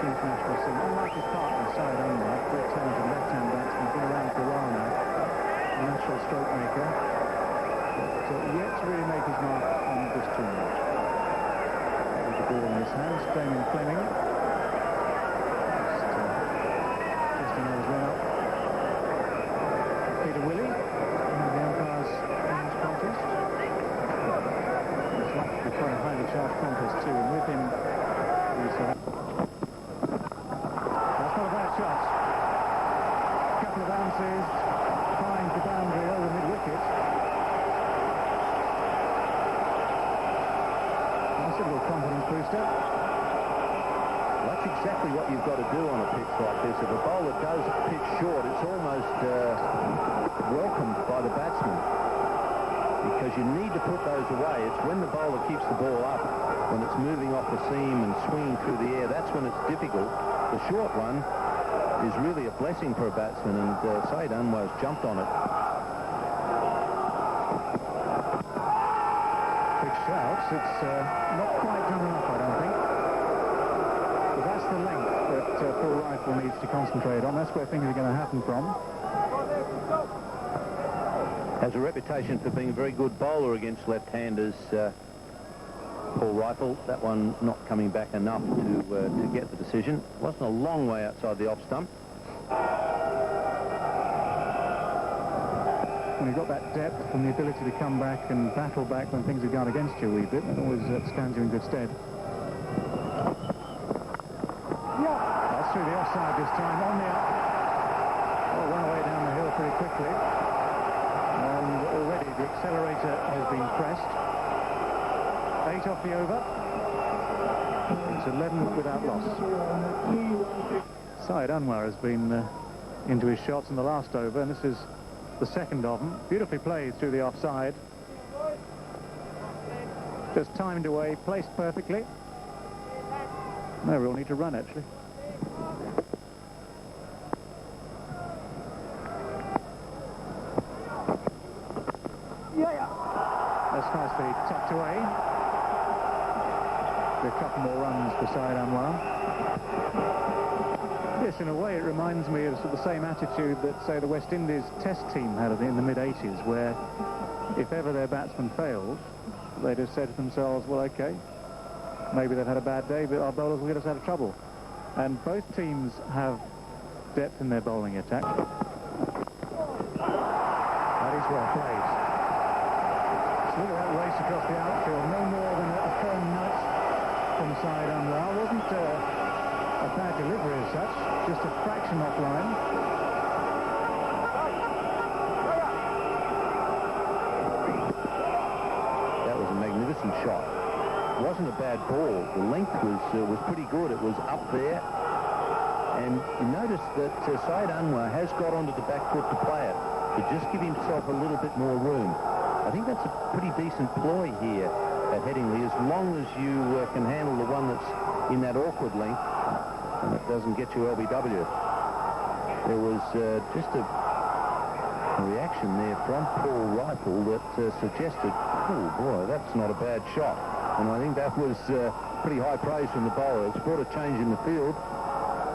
International scene. Unlike his partner, Syed Anwar, great talented left-hand batsman, been around for a while now, a natural stroke maker, but yet to really make his mark on this tournament. With the ball in his hands, Damien Fleming. Just another run up. Peter Willey, one of the umpires in this contest. It's likely to be quite a highly charged contest too, and with him, he's shot. A couple of bounces, finds the boundary over mid-wicket. Nice little confidence booster. That's exactly what you've got to do on a pitch like this. If a bowler does pitch short, it's almost welcomed by the batsman, because you need to put those away. It's when the bowler keeps the ball up, when it's moving off the seam and swinging through the air, that's when it's difficult. The short one is really a blessing for a batsman, and Syed Anwar's jumped on it. Big shouts. It's not quite done enough, I don't think. But that's the length that Paul Rifle needs to concentrate on. That's where things are going to happen from. Has a reputation for being a very good bowler against left-handers, Paul Rifle. That one not coming back enough to get the decision. Wasn't a long way outside the off stump. When you've got that depth and the ability to come back and battle back when things have gone against you a wee bit, it always stands you in good stead. That's through the offside this time, on the up. Oh, one away down the hill pretty quickly. And already the accelerator has been pressed. 8 off the over. It's 11 without loss. Syed Anwar has been into his shots in the last over, and this is the second of them. Beautifully played through the offside. Just timed away, placed perfectly. No real need to run, actually. That's nicely tucked away. A couple more runs for Syed Anwar. Yes, in a way it reminds me of the same attitude that, say, the West Indies Test team had in the mid-80s, where if ever their batsman failed, they'd have said to themselves, well, OK, maybe they've had a bad day, but our bowlers will get us out of trouble. And both teams have depth in their bowling attack. That is well played. Look at that race across the outfield, no more than a firm nudge from Syed Anwar. Wasn't a bad delivery as such, just a fraction offline. That was a magnificent shot. It wasn't a bad ball. The length was pretty good. It was up there. And you notice that Syed Anwar has got onto the back foot to play it, to just give himself a little bit more room. I think that's a pretty decent ploy here at Headingley, as long as you can handle the one that's in that awkward length and it doesn't get you LBW. There was just a reaction there from Paul Rifle that suggested, oh boy, that's not a bad shot. And I think that was pretty high praise from the bowler. It's brought a change in the field.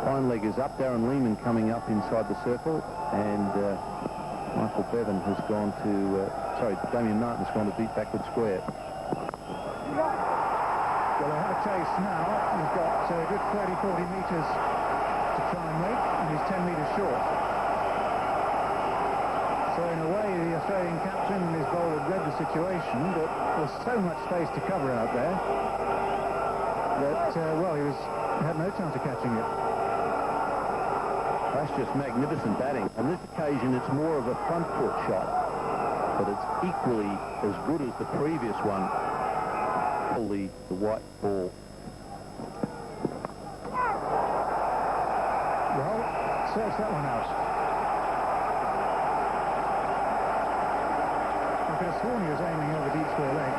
Fine leg is up, Darren Lehman coming up inside the circle, and Michael Bevan has gone to, Damien Martin's gone to deep backward square. Well, they have a chase now. He's got a good 30-40 metres to try and make, and he's 10 metres short. So in a way, the Australian captain and his bowler read the situation, but there's so much space to cover out there that, well, he had no chance of catching it. That's just magnificent batting. On this occasion, it's more of a front foot shot, but it's equally as good as the previous one. The white ball. Well, search that one out. I could have sworn he was aiming over deep square leg.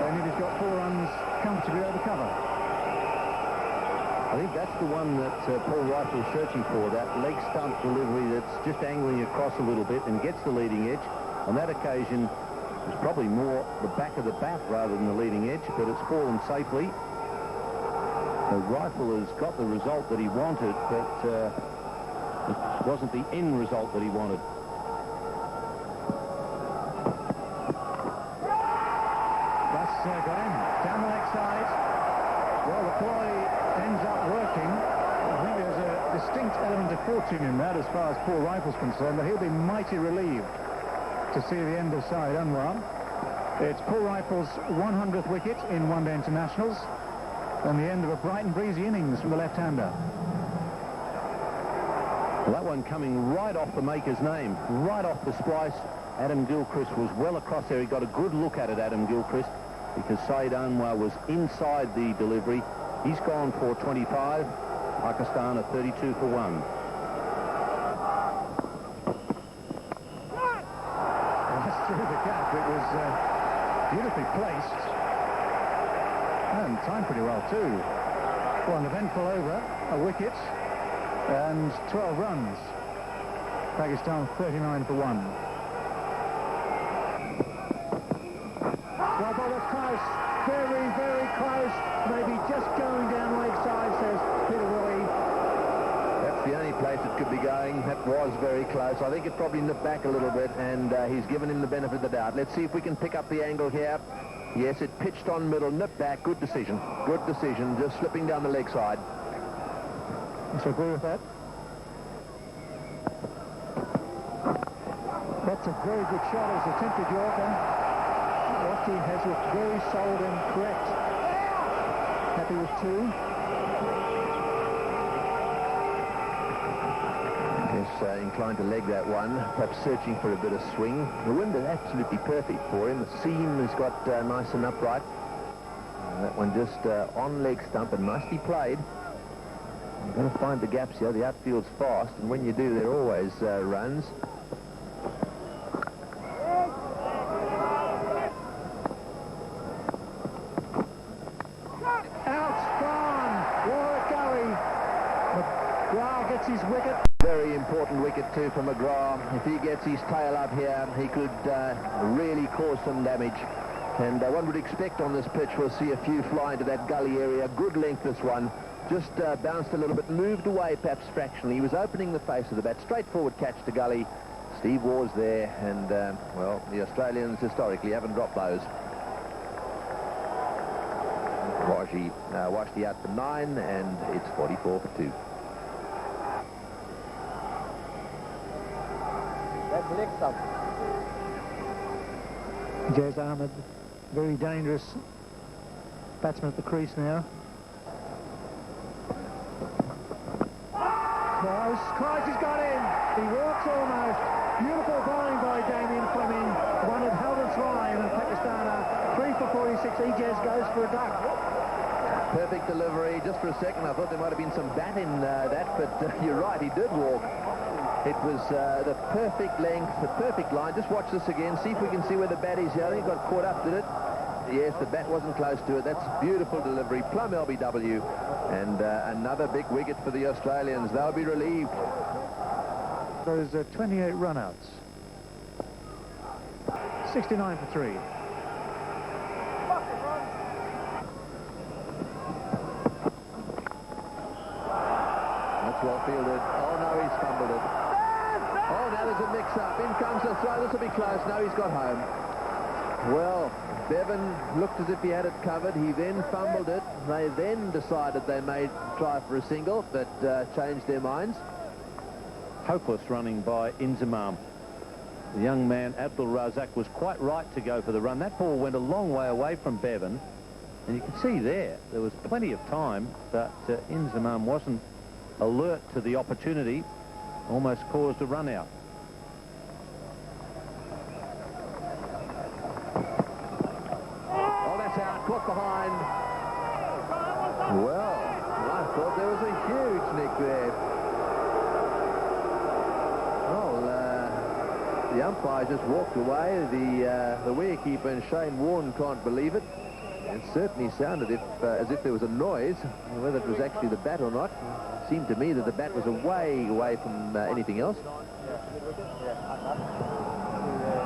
And he's got 4 runs comfortably over cover. I think that's the one that Paul Rifle's searching for, that leg stump delivery that's just angling across a little bit and gets the leading edge. On that occasion, it's probably more the back of the bat rather than the leading edge, but it's fallen safely. The Rifle has got the result that he wanted, but it wasn't the end result that he wanted. That's got him down the leg side. Well, the ploy ends up working. I think there's a distinct element of fortune in that as far as Paul Rifle's concerned, but he'll be mighty relieved to see the end of Syed Anwar. It's Paul Rifle's 100th wicket in one-day internationals and the end of a bright and breezy innings from the left-hander. Well, that one coming right off the maker's name, right off the splice. Adam Gilchrist was well across there. He got a good look at it, Adam Gilchrist, because Syed Anwar was inside the delivery. He's gone for 25. Pakistan are 32 for 1. That's through the gap. It was beautifully placed and timed pretty well too. Well, an eventful over, a wicket and 12 runs. Pakistan 39 for 1. Well, that's close. Very, very close. Maybe just going down leg side, says Peter Roy. That's the only place it could be going. That was very close. I think it probably nipped back a little bit, and he's given him the benefit of the doubt. Let's see if we can pick up the angle here. Yes, it pitched on middle, nipped back. Good decision. Good decision. Just slipping down the leg side. So agree with that. That's a very good shot as attempted Yorker. Wafty has looked very solid and correct. Happy with 2. Yes, inclined to leg that one, perhaps searching for a bit of swing. The wind is absolutely perfect for him. The seam has got nice and upright. That one just on leg stump and nicely played. You've got to find the gaps here. The outfield's fast, and when you do, there are always runs. His wicket. Very important wicket too for McGrath. If he gets his tail up here, he could really cause some damage. And one would expect on this pitch we'll see a few fly into that gully area. Good length this one. Just bounced a little bit, moved away perhaps fractionally. He was opening the face of the bat. Straightforward catch to gully. Steve Waugh's there, and well, the Australians historically haven't dropped those. Washti out for 9, and it's 44 for 2. Jez Ahmed, very dangerous batsman at the crease now. Christ has got in. He walks almost. Beautiful bowling by Damien Fleming. One had held its line, and Pakistan are 3 for 46. Jez goes for a duck. Perfect delivery. Just for a second, I thought there might have been some bat in that, but you're right, he did walk. It was the perfect length, the perfect line. Just watch this again. See if we can see where the bat is here. I think it got caught up, did it? Yes, the bat wasn't close to it. That's beautiful delivery. Plum LBW. And another big wicket for the Australians. They'll be relieved. Those 28 run-outs. 69 for 3. That's well fielded. Oh, no, he's fumbled it. Oh, now there's a mix-up. In comes the throw. This will be close. No, he's got home. Well, Bevan looked as if he had it covered. He then fumbled it. They then decided they may try for a single, but changed their minds. Hopeless running by Inzamam. The young man, Abdul Razak, was quite right to go for the run. That ball went a long way away from Bevan. And you can see there was plenty of time, but Inzamam wasn't alert to the opportunity. Almost caused a run out. Oh, that's out. Caught behind. Well, I thought there was a huge nick there. Well, The umpire just walked away. The wicketkeeper and Shane Warne can't believe it. It certainly sounded as if there was a noise. Whether it was actually the bat or not, it seemed to me that the bat was away from anything else.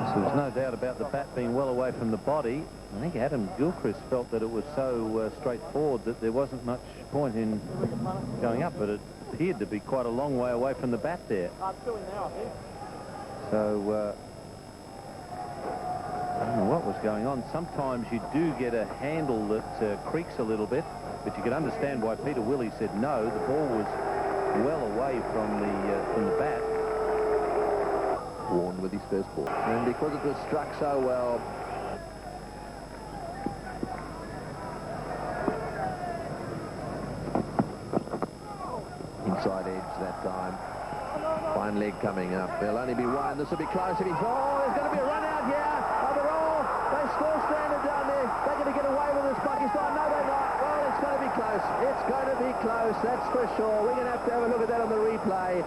So there's no doubt about the bat being well away from the body. I think Adam Gilchrist felt that it was so straightforward that there wasn't much point in going up, but it appeared to be quite a long way away from the bat there. So I don't know what was going on. Sometimes you do get a handle that creaks a little bit, but you can understand why Peter Willey said no. The ball was well away from the bat. Warne with his first ball. And because it was struck so well, inside edge that time. Fine leg coming up. There'll only be one. This will be close. If he's, oh, there's going to be a run out here. Overall, they still stranded down there. They're going to get away with this, Pakistan. No, they're not. Well, it's going to be close. It's going to be close, that's for sure. We're going to have a look at that on the replay.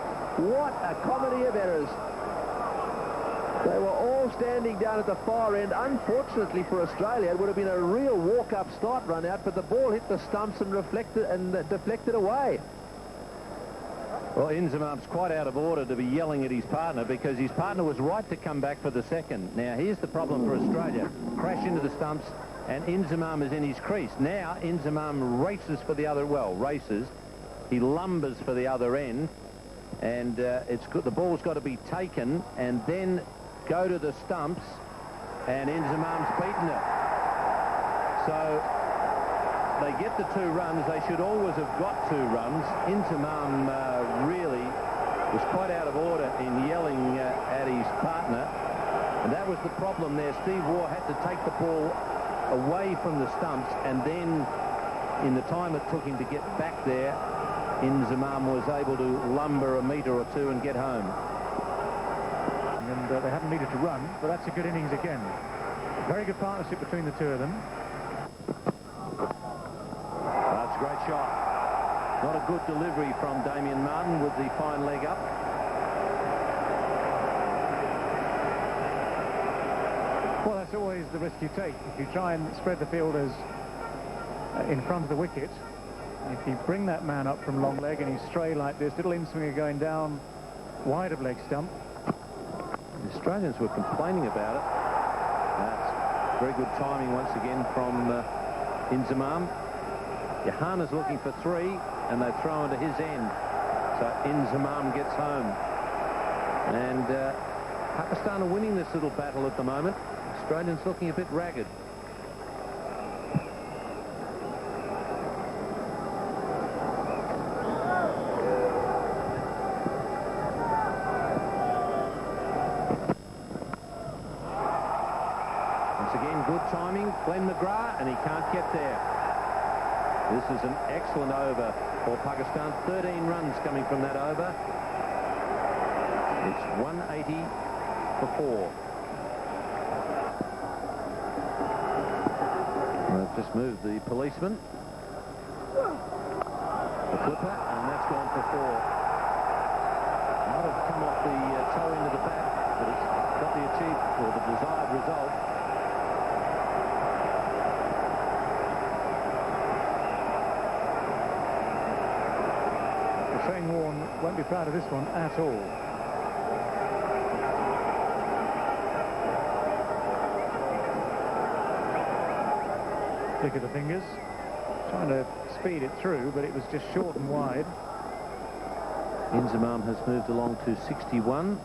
What a comedy of errors. They were all standing down at the far end. Unfortunately for Australia, it would have been a real walk-up start run out, but the ball hit the stumps and deflected away. Well, Inzamam's quite out of order to be yelling at his partner, because his partner was right to come back for the second. Now, here's the problem for Australia. Crash into the stumps, and Inzamam is in his crease. Now, Inzamam races for the other, races. He lumbers for the other end, and it's good. The ball's got to be taken, and then go to the stumps, and Inzamam's beaten it. So they get the 2 runs. They should always have got 2 runs. Inzamam really was quite out of order in yelling at his partner, and that was the problem there. Steve Waugh had to take the ball away from the stumps, and then in the time it took him to get back there, Inzamam was able to lumber a metre or 2 and get home. And they haven't needed to run, but that's a good innings again. Very good partnership between the 2 of them. That's a great shot. Not a good delivery from Damien Martin with the fine leg up. Well, that's always the risk you take. If you try and spread the fielders in front of the wicket, if you bring that man up from long leg and he's stray like this, little in-swinger going down wide of leg stump. The Australians were complaining about it. That's very good timing once again from Inzamam. Yohana's looking for 3, and they throw into his end. So Inzamam gets home. And Pakistan are winning this little battle at the moment. Australians looking a bit ragged. Once again, good timing. Glenn McGrath, and he can't get there. This is an excellent over for Pakistan. 13 runs coming from that over. It's 180 for 4. They've just moved the policeman. The flipper, and that's gone for 4. Might have come off the toe end of the bat, but it's got the achieved or the desired result. Shane Warne won't be proud of this one at all. Look at the fingers. Trying to speed it through, but it was just short and wide. Inzamam has moved along to 61.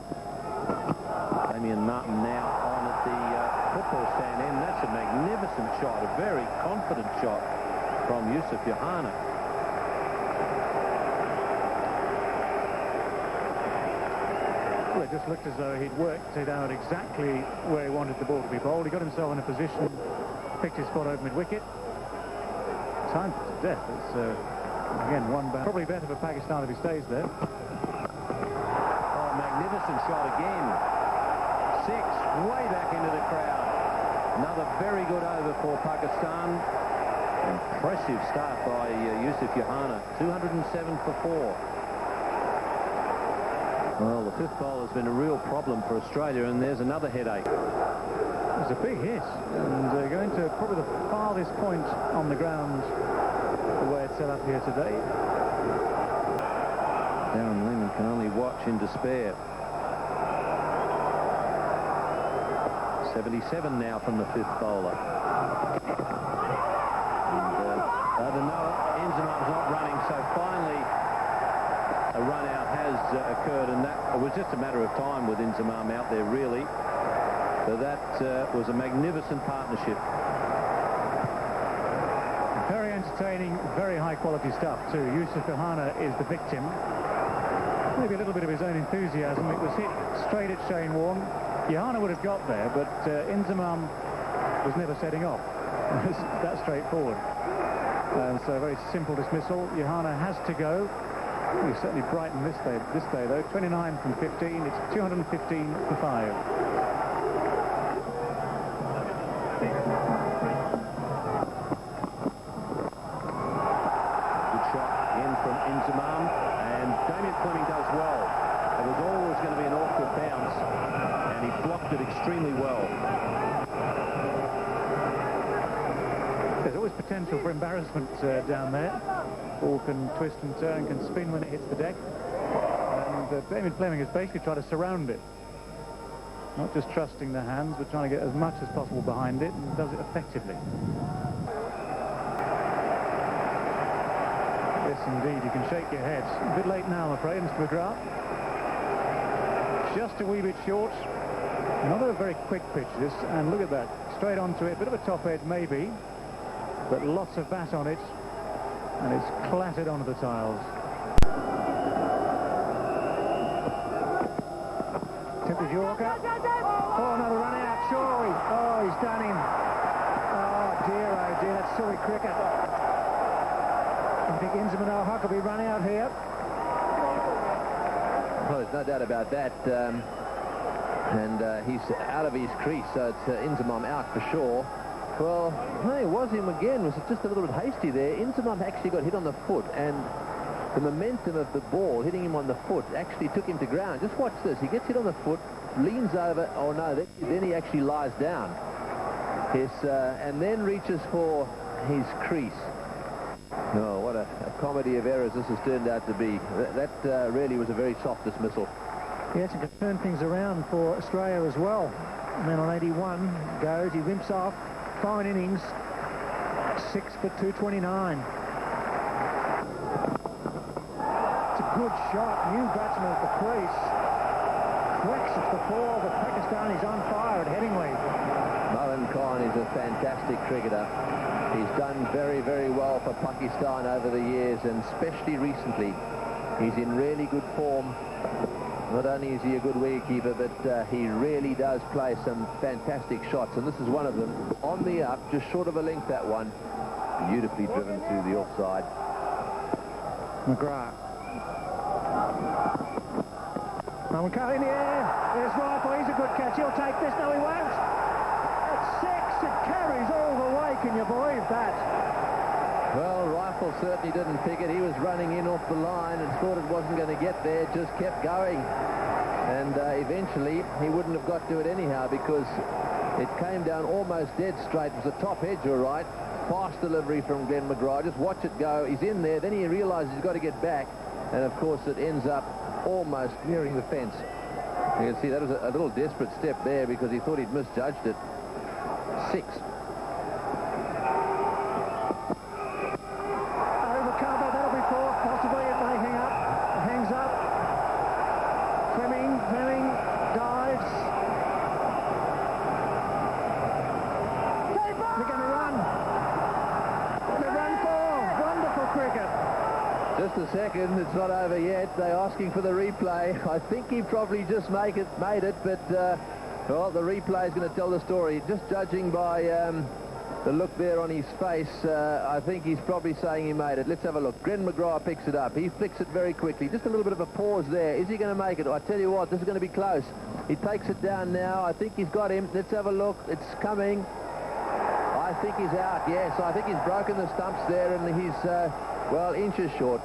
Damien Martin now on at the football stand end. That's a magnificent shot, a very confident shot from Yusuf Yohana. Well, it just looked as though he'd worked it out exactly where he wanted the ball to be bowled. He got himself in a position, picked his spot over mid-wicket. Timed it to death. It's, again, one bound. Probably better for Pakistan if he stays there. Oh, magnificent shot again. 6, way back into the crowd. Another very good over for Pakistan. Impressive start by Yusuf Yohana. 207 for 4. Well, the fifth bowl has been a real problem for Australia, and there's another headache. It's a big hit, and going to probably the farthest point on the ground the way it's set up here today. Darren Lehman can only watch in despair. 77 now from the fifth bowler. And Inzamam's not running, so finally a run out has occurred, and that it was just a matter of time with Inzamam out there, really. So that was a magnificent partnership. Very entertaining, very high-quality stuff, too. Yusuf Yohana is the victim. Maybe a little bit of his own enthusiasm. It was hit straight at Shane Warne. Yohana would have got there, but Inzamam was never setting off. That's straightforward. And so a very simple dismissal. Yohana has to go. He certainly brightened this day, though. 29 from 15. It's 215 for 5. Good shot in from Inzamam, and Damien Fleming does well. It was always going to be an awkward bounce, and he blocked it extremely well. There's always potential for embarrassment down there. Ball can twist and turn, can spin when it hits the deck. And Damien Fleming has basically tried to surround it. Not just trusting the hands, but trying to get as much as possible behind it, and does it effectively. Yes, indeed, you can shake your head. A bit late now, I'm afraid, Mr. McGrath. Just a wee bit short. Not a very quick pitch, this, and look at that. Straight onto it, bit of a top edge maybe, but lots of bat on it, and it's clattered onto the tiles. Tipped Yorker. Oh, another run out, surely. Oh, he's done him. Oh dear, that's silly cricket. I think Inzamam al-Haq will be run out here. Well, there's no doubt about that. And he's out of his crease, so it's Inzamam out for sure. Well, no, it was him again. Was just a little bit hasty there. Inzamam actually got hit on the foot, and the momentum of the ball hitting him on the foot actually took him to ground. Just watch this. He gets hit on the foot, leans over. Oh, no, then he actually lies down. Yes, and then reaches for his crease. Oh, what a comedy of errors this has turned out to be. That really was a very soft dismissal. Yes, and can turn things around for Australia as well. And then on 81 goes, he limps off. Fine innings. 6 for 229. It's a good shot. New batsman at the crease. Flex at the ball, but Pakistan is on fire at Headingley. Mohan Khan is a fantastic cricketer. He's done very, very well for Pakistan over the years, and especially recently. He's in really good form. Not only is he a good wicketkeeper, but he really does play some fantastic shots, and this is one of them. On the up, just short of a length, that one. Beautifully driven through the offside. McGrath. Norman Carr in the air. There's Rifle. He's a good catch. He'll take this. No, he won't. At 6, it carries all the way. Can you believe that? Well, Rifle certainly didn't pick it. He was running in off the line and thought it wasn't going to get there, just kept going. And eventually, he wouldn't have got to it anyhow, because it came down almost dead straight. It was a top edge, all right. Fast delivery from Glenn McGrath. Just watch it go. He's in there. Then he realizes he's got to get back. And, of course, it ends up almost nearing the fence. You can see that was a little desperate step there, because he thought he'd misjudged it. 6. Just a second, it's not over yet. They're asking for the replay. I think he probably just made it, but well, the replay is going to tell the story. Just judging by the look there on his face, I think he's probably saying he made it. Let's have a look. Glenn McGrath picks it up. He flicks it very quickly. Just a little bit of a pause there. Is he going to make it? I tell you what, this is going to be close. He takes it down now. I think he's got him. Let's have a look. It's coming. I think he's out. Yes, I think he's broken the stumps there, and he's well, inches short.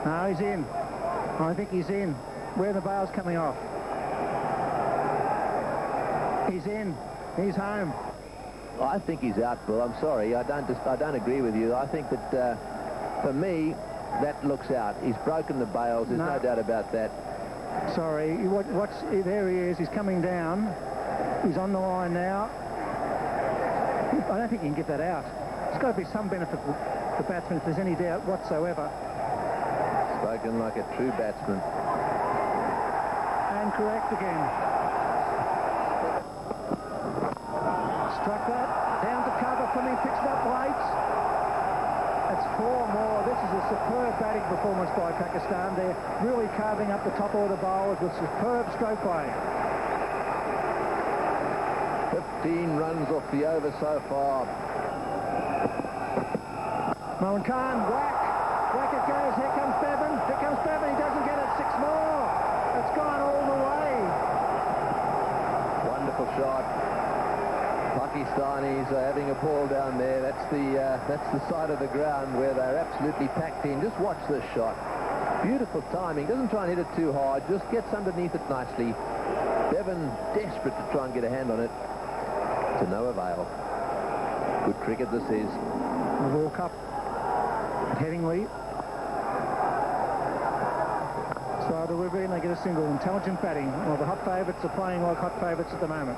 No, he's in. I think he's in. Where are the bails coming off? He's in. He's home. I think he's out, Bill. I'm sorry. I don't agree with you. I think that, for me, that looks out. He's broken the bails. There's no doubt about that. Sorry. There he is. He's coming down. He's on the line now. I don't think he can get that out. There's got to be some benefit for the batsman if there's any doubt whatsoever. Spoken like a true batsman. And correct again. Struck that. Down to cover. Fleming picks it up late. It's 4 more. This is a superb batting performance by Pakistan. They're really carving up the top order bowlers with superb stroke play. 15 runs off the over so far. Mohan Khan, whack. Whack it goes. Here comes Bevan. Here comes Bevan. He doesn't get it. 6 more. It's gone all the way. Wonderful shot. Pakistanis are having a ball down there. That's the side of the ground where they're absolutely packed in. Just watch this shot. Beautiful timing. Doesn't try and hit it too hard. Just gets underneath it nicely. Bevan desperate to try and get a hand on it. To no avail. Good cricket this is. The World Cup at Headingley. So the Ruby, and they get a single. Intelligent batting. Well, the hot favourites are playing like hot favourites at the moment.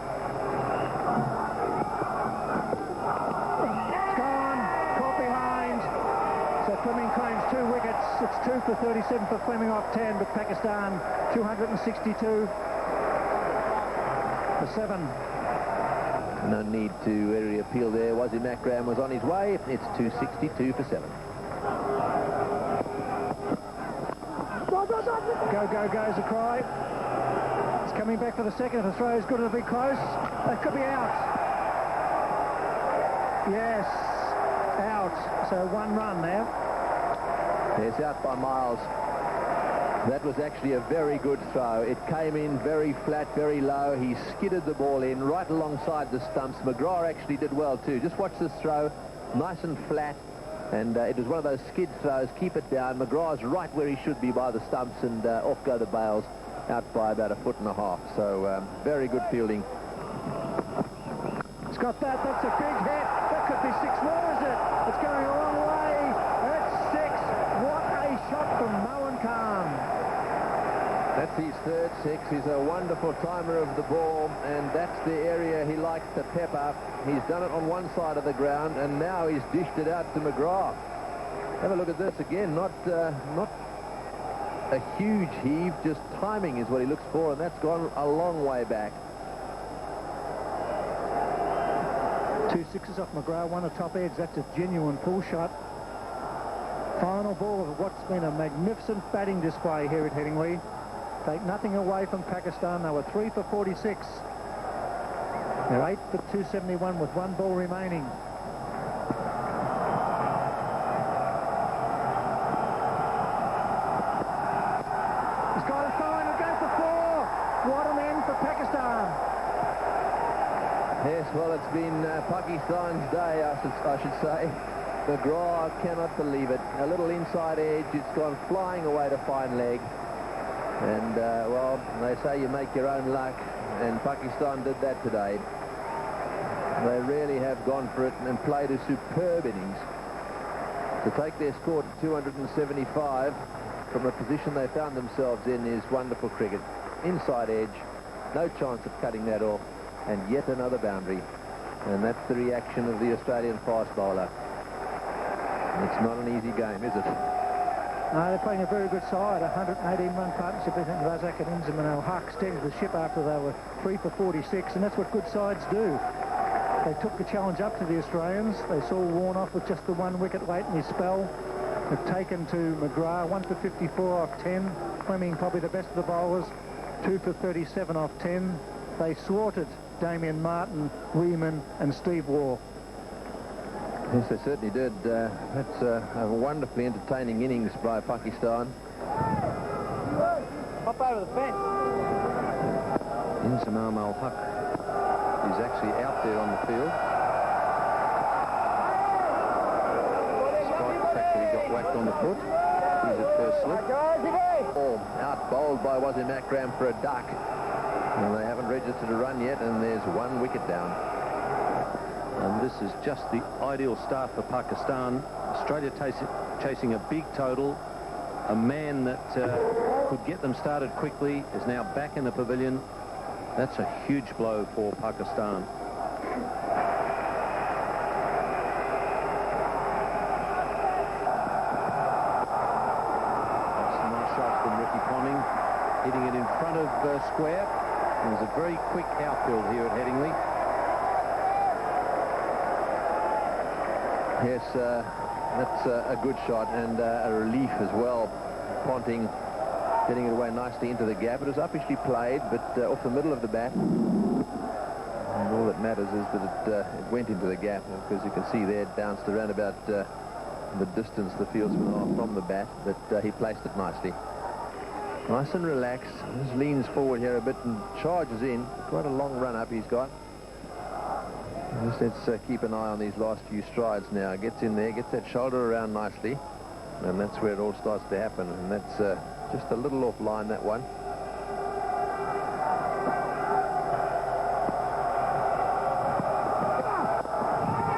It's gone. Caught behind. So Fleming claims 2 wickets. It's 2 for 37 for Fleming off 10, but Pakistan 262 for 7. No need to really appeal there. Wasim Akram was on his way. It's 262 for 7. Go, go, goes a cry. It's coming back for the second. If the throw is good, it'll be close. It could be out. Yes, out. So 1 run now. Yes, out by Miles. That was actually a very good throw. It came in very flat, very low. He skidded the ball in right alongside the stumps. McGrath actually did well too. Just watch this throw. Nice and flat. And it was one of those skid throws. Keep it down. McGrath's right where he should be by the stumps, and off go the bails, out by about 1.5 foot. So very good fielding. It's got that. That's a big hit. That could be 6 more, is it? It's going a long way. It's 6. What a shot from Mohan Khan. That's his 3rd 6. He's a wonderful timer of the ball, and that's the area he likes to pep up. He's done it on one side of the ground, and now he's dished it out to McGrath. Have a look at this again. Not a huge heave, just timing is what he looks for, and that's gone a long way back. 2 sixes off McGrath, 1 at top edge. That's a genuine pull shot. Final ball of what's been a magnificent batting display here at Headingley. Take nothing away from Pakistan. They were 3 for 46. They're 8 for 271 with 1 ball remaining. He's got it fine. He'll go for 4. What an end for Pakistan. Yes, well, it's been Pakistan's day, I should say. McGrath cannot believe it. A little inside edge. It's gone flying away to fine leg. And, well, they say you make your own luck, and Pakistan did that today. They really have gone for it and played a superb innings. To take their score to 275 from a position they found themselves in is wonderful cricket. Inside edge, no chance of cutting that off, and yet another boundary. And that's the reaction of the Australian fast bowler. It's not an easy game, is it? No, they're playing a very good side. 118-run partnership between Razak and Inzamam. Al-Haq steadied the ship after they were 3 for 46, and that's what good sides do. They took the challenge up to the Australians. They saw Warne off with just the 1 wicket late in his spell. They've taken to McGrath, 1 for 54 off 10. Fleming probably the best of the bowlers, 2 for 37 off 10. They slaughtered Damien Martin, Weeman and Steve Waugh. Yes, they certainly did. That's a wonderfully entertaining innings by Pakistan. Hop over the fence. Inzamam Al-Haq is actually out there on the field. Despite the fact that he got whacked on the foot. He's at first slip. Out bowled by Wazim Akram for a duck. And they haven't registered a run yet, and there's 1 wicket down. And this is just the ideal start for Pakistan. Australia chasing a big total. A man that could get them started quickly is now back in the pavilion. That's a huge blow for Pakistan. That's some nice shots from Ricky Ponting, hitting it in front of square. There's a very quick outfield here at Headingley. Yes, that's a good shot and a relief as well. Ponting getting it away nicely into the gap. It was uppishly played, but off the middle of the bat. And all that matters is that it went into the gap, because you can see there it bounced around about the distance the fieldsman are from the bat, but he placed it nicely. Nice and relaxed. Just leans forward here a bit and charges in. Quite a long run up he's got. Just let's keep an eye on these last few strides now. Gets in there, gets that shoulder around nicely, and that's where it all starts to happen. And that's just a little off line, that one.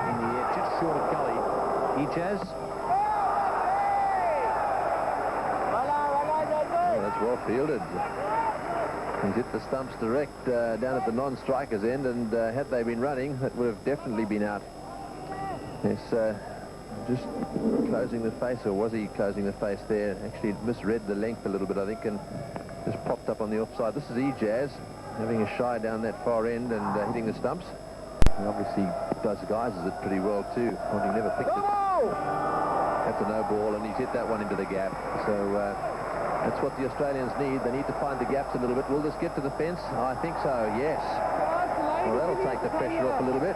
In the air, just short of gully. Ijaz. Oh, that's well fielded. He's hit the stumps direct down at the non-striker's end, and had they been running, that would have definitely been out. Yes, just closing the face, or was he closing the face there? Actually misread the length a little bit, I think, and just popped up on the offside. This is Ijaz having a shy down that far end and hitting the stumps. He obviously disguises it pretty well too. He never picked it. That's a no ball, and he's hit that one into the gap. So that's what the Australians need. They need to find the gaps a little bit. Will this get to the fence? I think so, yes. Well, that'll take the pressure off a little bit.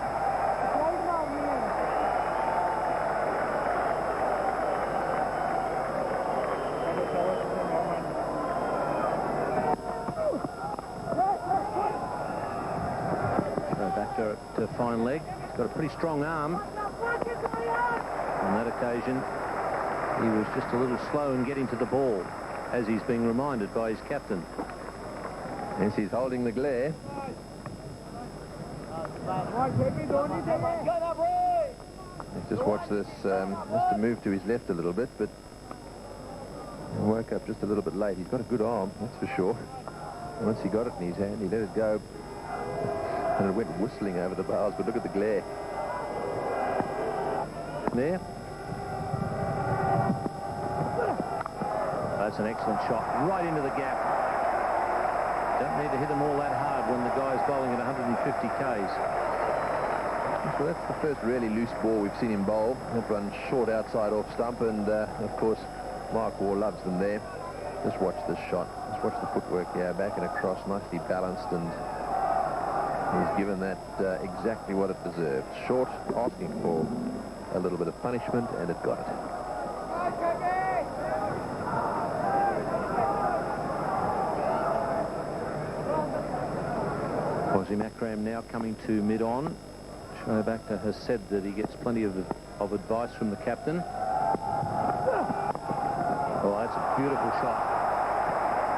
So back to fine leg. He's got a pretty strong arm. On that occasion, he was just a little slow in getting to the ball, as he's being reminded by his captain. Yes, he's holding the glare. Let's just watch this. Has to move to his left a little bit, but he woke up just a little bit late. He's got a good arm, that's for sure. Once he got it in his hand, he let it go, and it went whistling over the bars, but look at the glare. There. That's an excellent shot, right into the gap. Don't need to hit them all that hard when the guy's bowling at 150 Ks. So that's the first really loose ball we've seen him bowl. That one short outside off stump, and of course Mark Waugh loves them there. Just watch this shot. Just watch the footwork here, back and across, nicely balanced, and he's given that exactly what it deserved. Short, asking for a little bit of punishment, and it got it. Wazim Akram now coming to mid-on. Shobakta has said that he gets plenty of advice from the captain. Oh, that's a beautiful shot.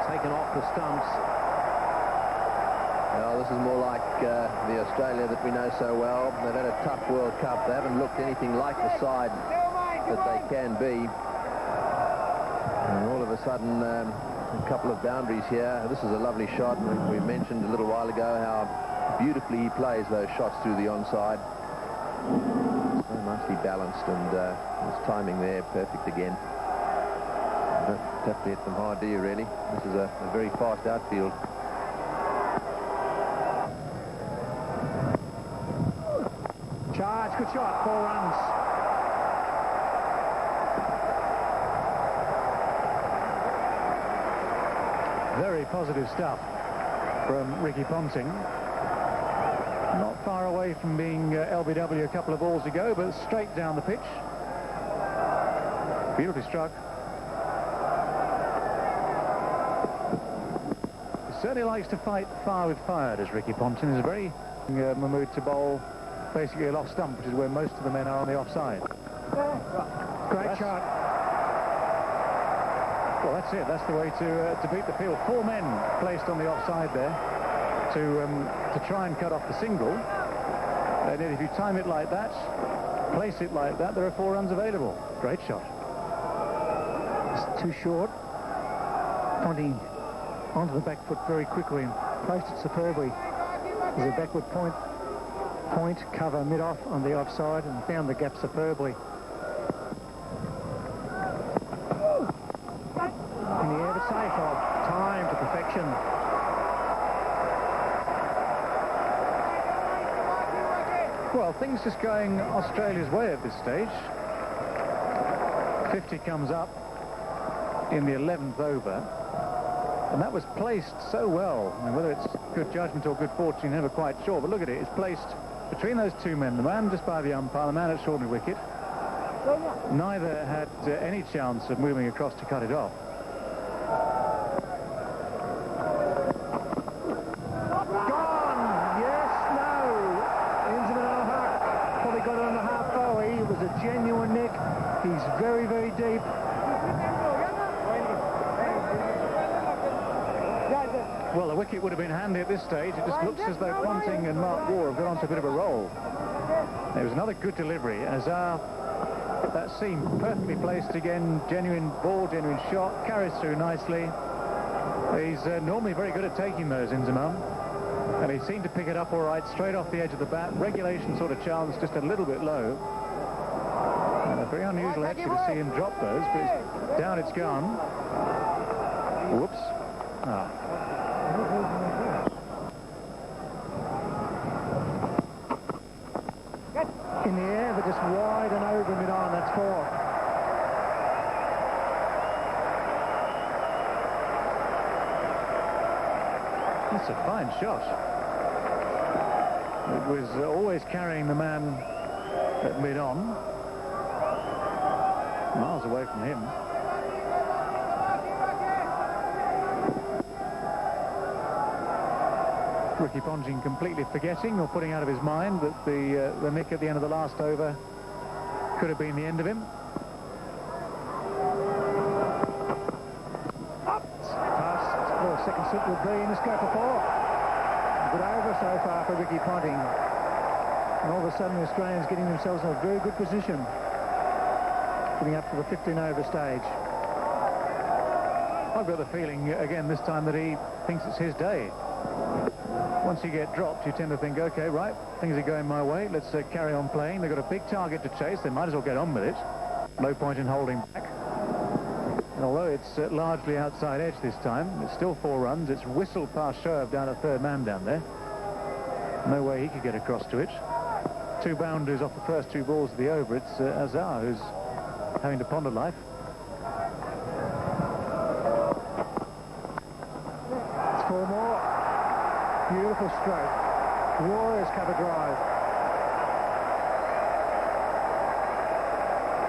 Taken off the stumps. Well, this is more like the Australia that we know so well. They've had a tough World Cup. They haven't looked anything like the side that they can be. And all of a sudden, a couple of boundaries here. This is a lovely shot. We mentioned a little while ago how beautifully he plays those shots through the onside. So nicely balanced, and his timing there perfect again. You don't have to hit them hard, do you, really? This is a very fast outfield. Charge, good shot, 4 runs. Very positive stuff from Ricky Ponting. Not far away from being LBW a couple of balls ago, but straight down the pitch. Beautifully struck. He certainly likes to fight fire with fire, does Ricky Ponting. Is very Mahmood to bowl basically a off stump, which is where most of the men are on the offside. Great shot. Well, that's it. That's the way to beat the field. 4 men placed on the offside there to try and cut off the single. And if you time it like that, place it like that, there are 4 runs available. Great shot. It's too short. Ponting onto the back foot very quickly and placed it superbly. There's a backward point, cover mid-off on the offside and found the gap superbly. In the air, but safe off. Time to perfection. Well, things just going Australia's way at this stage. 50 comes up in the 11th over. And that was placed so well. I mean, whether it's good judgment or good fortune, never quite sure. But look at it. It's placed between those 2 men. The man just by the umpire, the man at short wicket. Neither had any chance of moving across to cut it off. Gone! Yes, no! Inzamam al-Haq probably got it on the half volley. It was a genuine nick. He's very, very deep. Well, the wicket would have been handy at this stage. It just looks as though Ponting and Mark Waugh have got onto a bit of a roll. There was another good delivery. Azar, that seemed perfectly placed again. Genuine ball, genuine shot. Carries through nicely. He's normally very good at taking those, Inzamam. And he seemed to pick it up all right, straight off the edge of the bat. Regulation sort of chance, just a little bit low. Very unusual actually to see him drop those, but down it's gone. Whoops. In the air, but just wide and over mid-on. That's 4. That's a fine shot. It was always carrying the man at mid-on. Miles away from him. Ricky Ponting completely forgetting or putting out of his mind that the nick at the end of the last over could have been the end of him. Past the second slip would be, and let's go for 4. Good over so far for Ricky Ponting. And all of a sudden the Australians getting themselves in a very good position. Getting up to the 15 over stage. I've got the feeling again this time that he thinks it's his day. Once you get dropped, you tend to think, okay, right, things are going my way, let's carry on playing. They've got a big target to chase, they might as well get on with it. No point in holding back. And although it's largely outside edge this time, it's still 4 runs. It's whistled past Shoaib down at 3rd man down there. No way he could get across to it. 2 boundaries off the first 2 balls of the over. It's Azar who's having to ponder life. It's 4 more. Beautiful stroke. Glorious cover drive.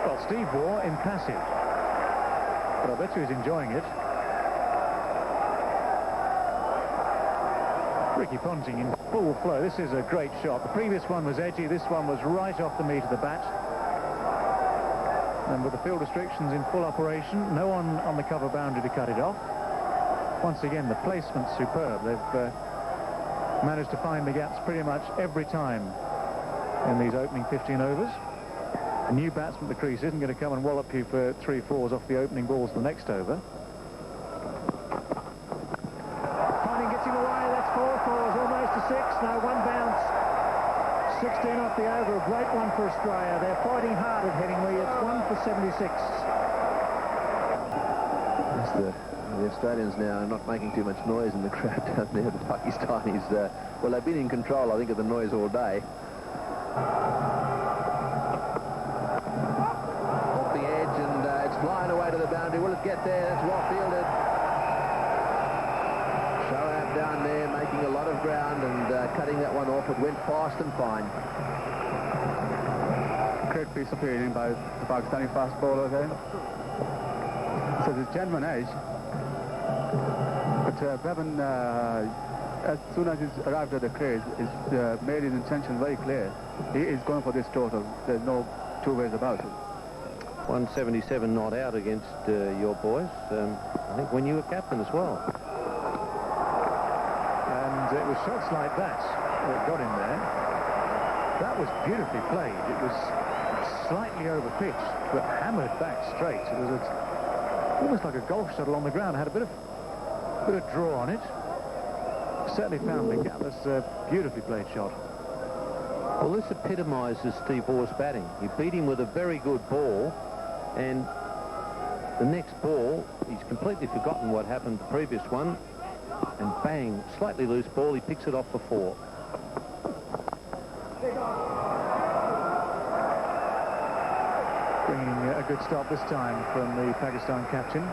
Well, Steve Waugh impassive. But I bet you he's enjoying it. Ricky Ponting in full flow. This is a great shot. The previous one was edgy. This one was right off the meat of the bat. And with the field restrictions in full operation, no one on the cover boundary to cut it off. Once again, the placement's superb. They've managed to find the gaps pretty much every time in these opening 15 overs. A new batsman at the crease isn't going to come and wallop you for 3-4s off the opening balls of the next over. Ponting gets him away. That's 4 fours, almost to 6. No, 1 bounce. 16 off the over. A great one for Australia. They're fighting hard at Headingley. It's 1 for 76. The Australians now are not making too much noise in the crowd down there. The Pakistanis, well, they've been in control, I think, of the noise all day. Off the edge, and it's flying away to the boundary. Will it get there? That's well fielded. Shoaib down there making a lot of ground and cutting that one off. It went fast and fine. Great piece of fielding by the Pakistani fast bowler there. So there's genuine edge. But Bevan, as soon as he's arrived at the crease, he's made his intention very clear. He is going for this total. There's no 2 ways about it. 177 not out against your boys. I think when you were captain as well. And it was shots like that that got him there. That was beautifully played. It was slightly over pitch, but hammered back straight. It was almost like a golf shot along the ground. It had a bit of draw on it. Certainly found the gap. That's a beautifully played shot. Well, this epitomises Steve Waugh's batting. He beat him with a very good ball, and the next ball, he's completely forgotten what happened the previous one, and bang, slightly loose ball, he picks it off for 4. Bringing a good stop this time from the Pakistan captain.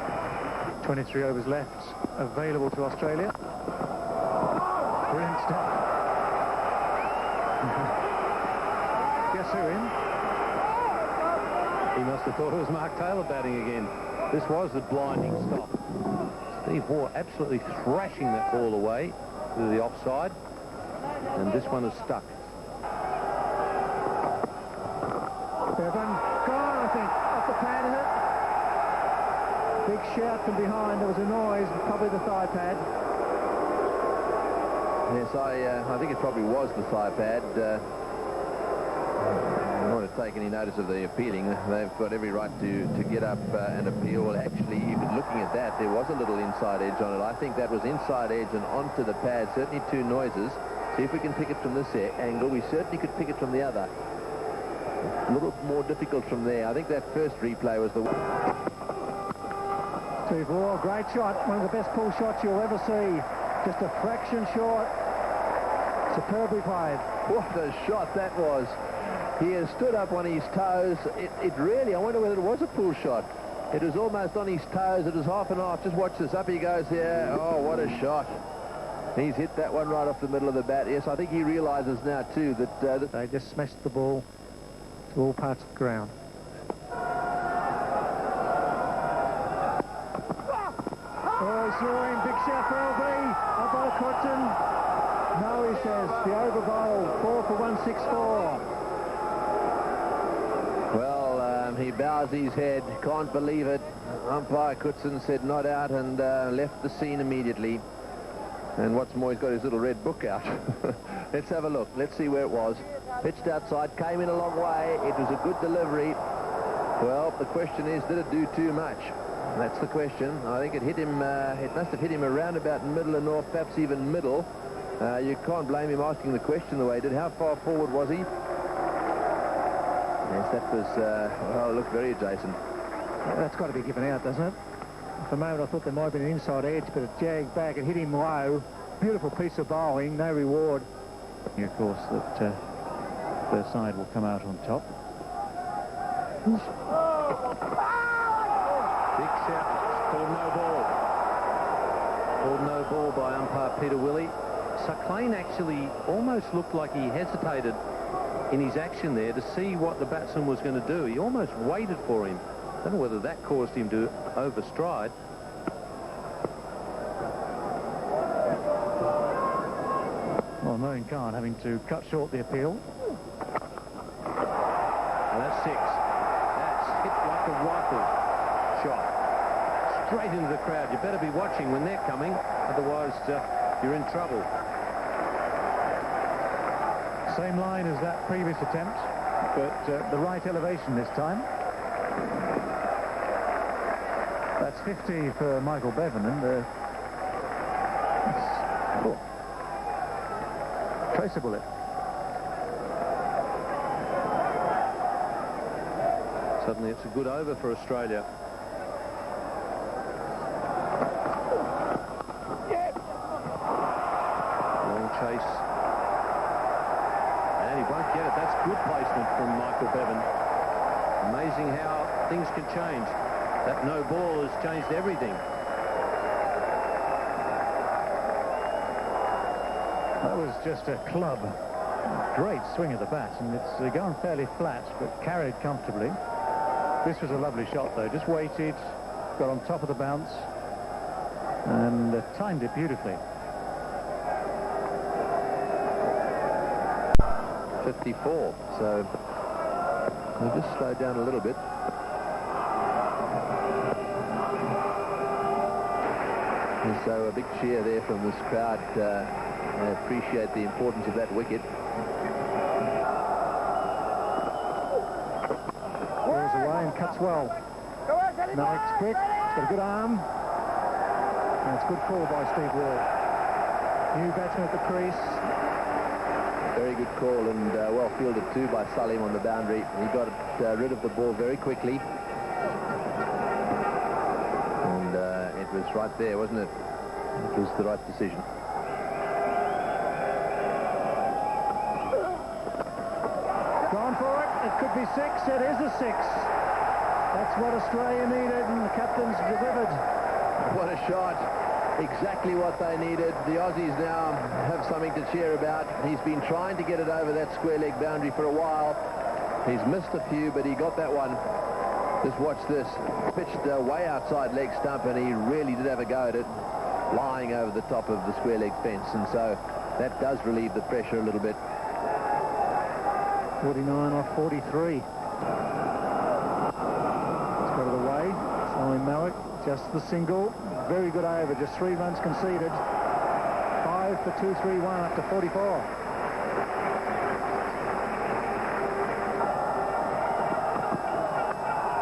23 overs left available to Australia. Brilliant stop. Guess who in? He must have thought it was Mark Taylor batting again. This was the blinding stop. Steve Waugh absolutely thrashing that ball away to the offside, and this one is stuck. Bevan gone, I think, off the pad, is it? Big shout from behind. There was a noise, probably the thigh pad. Yes, I think it probably was the thigh pad. I don't want to take any notice of the appealing. They've got every right to get up and appeal. Well, actually, even looking at that, there was a little inside edge on it. I think that was inside edge and onto the pad. Certainly 2 noises. See if we can pick it from this angle. We certainly could pick it from the other. A little more difficult from there. I think that first replay was the one. Steve Waugh, great shot. One of the best pull shots you'll ever see. Just a fraction short. Superbly played. What a shot that was. He has stood up on his toes. It really, I wonder whether it was a pull shot. It was almost on his toes. It was half and half. Just watch this. Up he goes here. Oh, what a shot. He's hit that one right off the middle of the bat. Yes, I think he realises now, too, that... They just smashed the ball to all parts of the ground. Oh, he saw him. Big shout for LB. Up by Cotton. No, he says. The over bowl. 4 for 164. Well, he bows his head. Can't believe it. Umpire Cootson said not out and left the scene immediately. And what's more, he's got his little red book out. Let's have a look. Let's see where it was. Pitched outside. Came in a long way. It was a good delivery. Well, the question is, did it do too much? That's the question. I think it hit him, it must have hit him around about middle and north, perhaps even middle. You can't blame him asking the question the way he did. How far forward was he? Yes, that was, well, it looked very adjacent. That's got to be given out, doesn't it? For a moment I thought there might have been an inside edge, but it jagged back and hit him low. Beautiful piece of bowling, no reward. Of course, that their side will come out on top. Big shout. Called no ball. Called no ball by umpire Peter Willey. Saqlain actually almost looked like he hesitated in his action there to see what the batsman was going to do. He almost waited for him. I don't know whether that caused him to overstride. Well, Moeen Khan having to cut short the appeal. And that's 6. That's hit like a rifle shot. Straight into the crowd. You better be watching when they're coming. Otherwise, you're in trouble. Same line as that previous attempt, but the right elevation this time. That's 50 for Michael Bevan, and traceable it. Suddenly it's a good over for Australia. Long chase. And he won't get it. That's good placement from Michael Bevan. Amazing how things can change. That no ball has changed everything. That was just a club. Great swing of the bat, and it's gone fairly flat, but carried comfortably. This was a lovely shot, though. Just waited, got on top of the bounce, and timed it beautifully. 54. So we'll just slow down a little bit. So a big cheer there from this crowd. I appreciate the importance of that wicket. Goes away and cuts well. Malik's quick. He's got a good arm. And it's a good call by Steve Wall. New batsman at the crease. Very good call, and well fielded too by Salim on the boundary. He got rid of the ball very quickly. And it was right there, wasn't it? It was the right decision. Gone for it. It could be 6. It is a 6. That's what Australia needed, and the captain's delivered. What a shot. Exactly what they needed. The Aussies now have something to cheer about. He's been trying to get it over that square leg boundary for a while. He's missed a few, but he got that one. Just watch this. Pitched way outside leg stump, and he really did have a go at it, lying over the top of the square leg fence, and so that does relieve the pressure a little bit. 49 off 43. It's got it away. Salim Malik, just the single. Very good over, just 3 runs conceded. 5 for 2-3-1 after 44.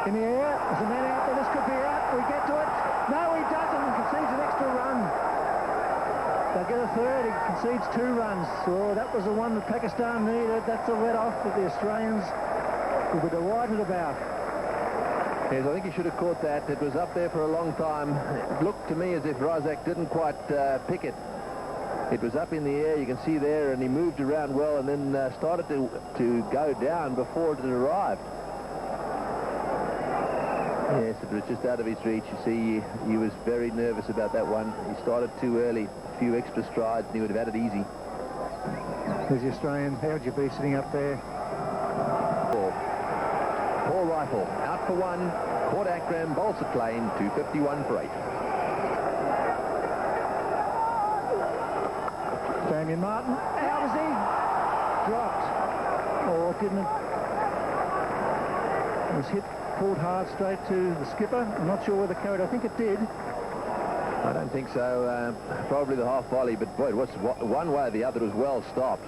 In the air, there's a man out there. This could be out. We get to it. No, he doesn't. He concedes an extra run. They'll get a third. He concedes 2 runs. So that was the one that Pakistan needed. That's a let-off that the Australians will be delighted about. Yes, I think he should have caught that. It was up there for a long time. It looked to me as if Razak didn't quite pick it. It was up in the air, you can see there, and he moved around well and then started to go down before it had arrived. Yes, it was just out of his reach. You see, he was very nervous about that one. He started too early, a few extra strides, and he would have had it easy. There's the Australian. How would you be sitting up there? Paul Rifle, out for 1. Caught Akram, bowls it Klein, 251 for 8. Damien Martin. How was he? Dropped. Or didn't it? It was hit, pulled hard straight to the skipper. I'm not sure whether carried. I think it did. I don't think so. Probably the half volley, but boy, it was one way or the other. It was well stopped.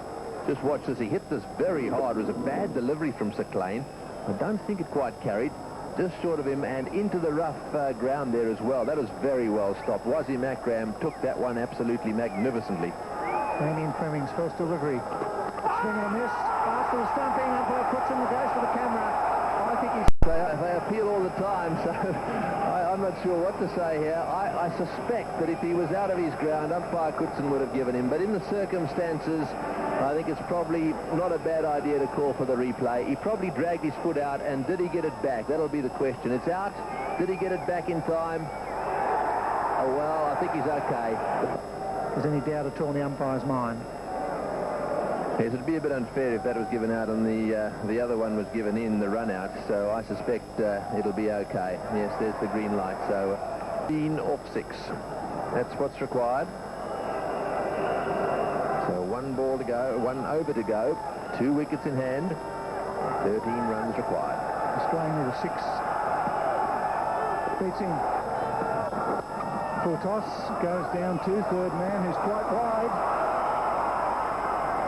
Just watch this. He hit this very hard. It was a bad delivery from Sir Klein. I don't think it quite carried. Just short of him and into the rough ground there as well. That was very well stopped. Wasim Akram took that one absolutely magnificently. Damien Fleming's first delivery. Swing and a miss. After the stumping, umpire puts him and goes for the camera. I think he's... They appeal all the time, so I'm not sure what to say here. I suspect that if he was out of his ground, umpire Coetsen would have given him. But in the circumstances, I think it's probably not a bad idea to call for the replay. He probably dragged his foot out, and did he get it back? That'll be the question. It's out. Did he get it back in time? Oh, well, I think he's okay. Is any doubt at all in the umpire's mind? Yes, it'd be a bit unfair if that was given out and the other one was given in, the run out. So I suspect it'll be okay. Yes, there's the green light. So 15 off 6. That's what's required. So 1 ball to go, 1 over to go, 2 wickets in hand, 13 runs required. Australian with a 6. Beats him. Full toss, goes down to third man, who's quite wide.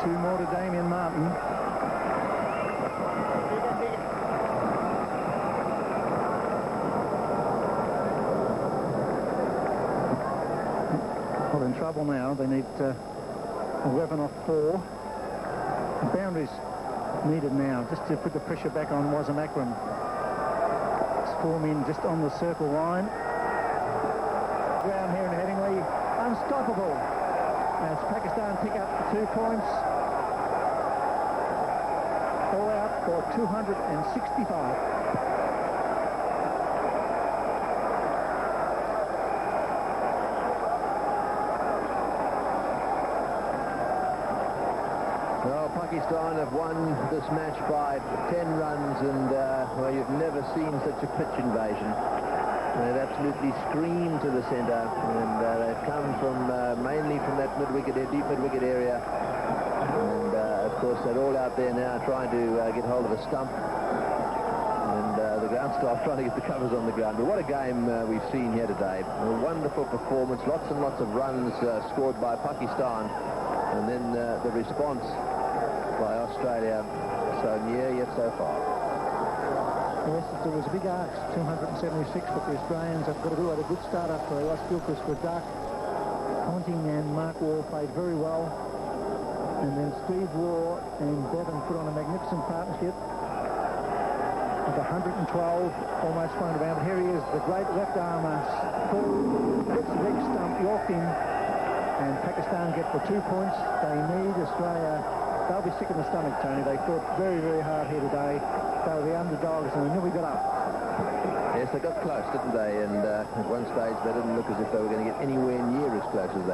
2 more to Damien Martin. Well, in trouble now. They need 11 off 4. The boundaries needed now, just to put the pressure back on Wasim Akram. Form in just on the circle line. Ground here in Headingley, unstoppable. As Pakistan pick up the 2 points. All out for 265. Well, Pakistan have won this match by 10 runs, and well, you've never seen such a pitch invasion. They've absolutely screamed to the centre, and they've come from mainly from that deep mid-wicket area. And of course, they're all out there now trying to get hold of a stump. And the ground staff trying to get the covers on the ground. But what a game we've seen here today. A wonderful performance, lots and lots of runs scored by Pakistan. And then the response by Australia, so near yet so far. Yes, there was a big arc, 276, but the Australians have got to do it. A good start up for Ross Gilchrist for Duck. Ponting and Mark Wall played very well. And then Steve Waugh and Bevan put on a magnificent partnership of 112, almost flown around. But here he is, the great left armer, pulled, hits the leg stump, yorked in, and Pakistan get the 2 points. They need Australia. They'll be sick in the stomach, Tony. They fought very, very hard here today. They were the underdogs, and they nearly got up. Yes, they got close, didn't they? And at one stage, they didn't look as if they were going to get anywhere near as close as they